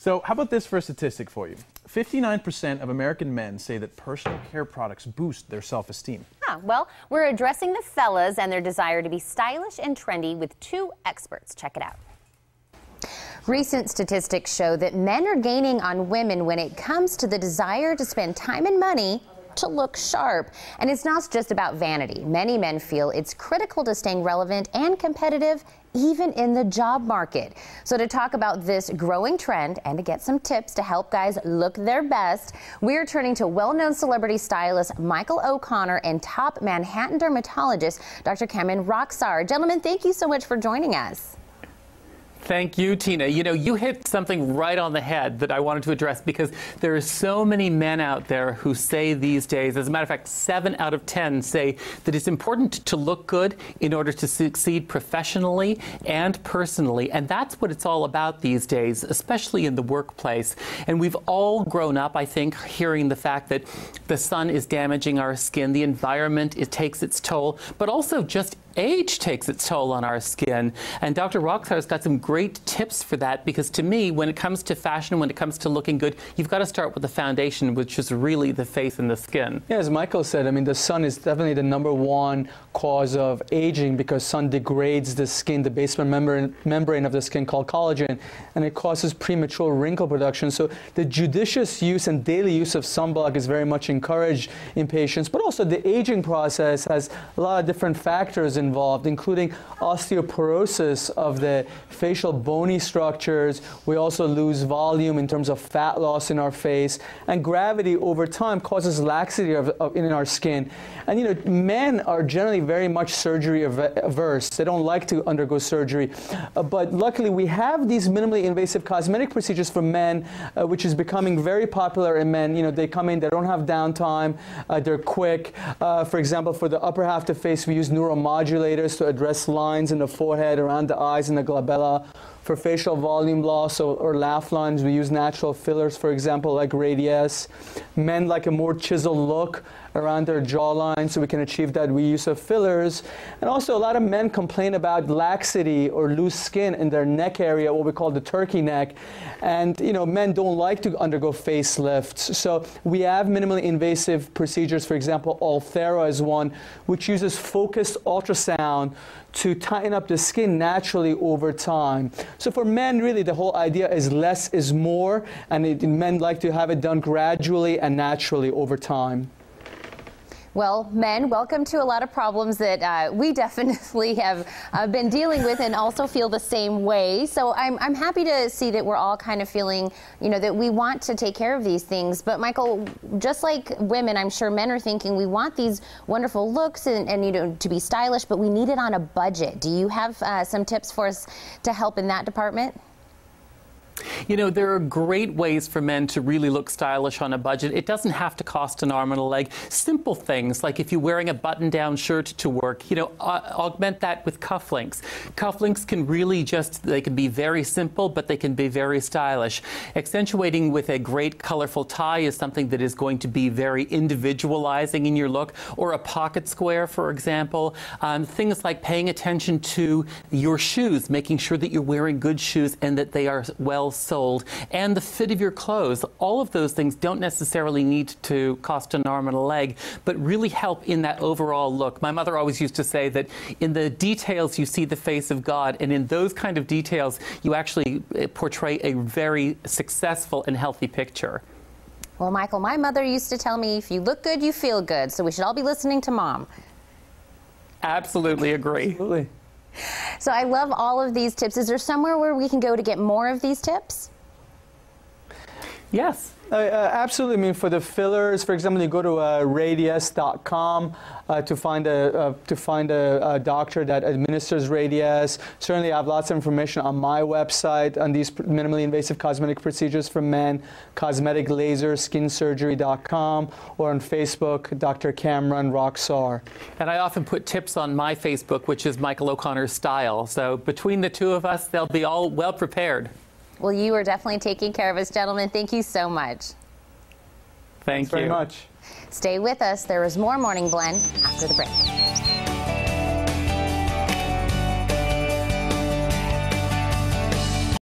So how about this for a statistic for you? 59% of American men say that personal care products boost their self-esteem. Well, we're addressing the fellas and their desire to be stylish and trendy with two experts. Check it out. Recent statistics show that men are gaining on women when it comes to the desire to spend time and money to look sharp. And it's not just about vanity. Many men feel it's critical to staying relevant and competitive even in the job market. So to talk about this growing trend and to get some tips to help guys look their best, we're turning to well-known celebrity stylist Michael O'Connor and top Manhattan dermatologist Dr. Cameron Roxar. Gentlemen, thank you so much for joining us. Thank you, Tina. You know, you hit something right on the head that I wanted to address, because there are so many men out there who say these days, as a matter of fact, 7 out of 10 say that it's important to look good in order to succeed professionally and personally. And that's what it's all about these days, especially in the workplace. And we've all grown up, I think, hearing the fact that the sun is damaging our skin, the environment, it takes its toll, but also just age takes its toll on our skin. And Dr. Roxar's got some great tips for that, because to me, when it comes to fashion, when it comes to looking good, you've got to start with the foundation, which is really the face and the skin. Yeah, as Michael said, I mean, the sun is definitely the #1 cause of aging, because sun degrades the skin, the basement membrane of the skin called collagen, and it causes premature wrinkle production. So the judicious use and daily use of sunblock is very much encouraged in patients, but also the aging process has a lot of different factors involved, including osteoporosis of the facial bony structures. We also lose volume in terms of fat loss in our face, and gravity over time causes laxity in our skin. And you know, men are generally very much surgery averse. They don't like to undergo surgery, but luckily we have these minimally invasive cosmetic procedures for men, which is becoming very popular in men. You know, they come in, they don't have downtime, they're quick. For example, for the upper half of the face, we use neuromodulators to address lines in the forehead, around the eyes, and the glabella. For facial volume loss or laugh lines, we use natural fillers, for example, like Radiesse. Men like a more chiseled look around their jawline, so we can achieve that with use of fillers. And also, a lot of men complain about laxity or loose skin in their neck area, what we call the turkey neck. And you know, men don't like to undergo facelifts. So we have minimally invasive procedures. For example, Ulthera is one, which uses focused ultrasound to tighten up the skin naturally over time. So for men, really, the whole idea is less is more, and men like to have it done gradually and naturally over time. Well, men, welcome to a lot of problems that we definitely have been dealing with and also feel the same way. So I'm happy to see that we're all kind of feeling, you know, that we want to take care of these things. But Michael, just like women, I'm sure men are thinking we want these wonderful looks and you know, to be stylish, but we need it on a budget. Do you have some tips for us to help in that department? You know, there are great ways for men to really look stylish on a budget. It doesn't have to cost an arm and a leg. Simple things, like if you're wearing a button-down shirt to work, you know, augment that with cufflinks. Cufflinks can really they can be very simple, but they can be very stylish. Accentuating with a great colorful tie is something that is going to be very individualizing in your look, or a pocket square, for example. Things like paying attention to your shoes, making sure that you're wearing good shoes and that they are well sold, and the fit of your clothes. All of those things don't necessarily need to cost an arm and a leg, but really help in that overall look. My mother always used to say that in the details you see the face of God, and in those kind of details you actually portray a very successful and healthy picture. Well, Michael, my mother used to tell me, if you look good, you feel good, so we should all be listening to Mom. Absolutely agree. Absolutely. So I love all of these tips. Is there somewhere where we can go to get more of these tips? Yes. Absolutely. I mean, for the fillers, for example, you go to Radiesse.com to find a doctor that administers Radiesse. Certainly, I have lots of information on my website on these minimally invasive cosmetic procedures for men, cosmeticlaserskinsurgery.com, or on Facebook, Dr. Cameron Roxar. And I often put tips on my Facebook, which is Michael O'Connor Style. So between the two of us, they'll be all well prepared. Well, you are definitely taking care of us, gentlemen. Thank you so much. Thanks very much. Stay with us. There is more Morning Blend after the break.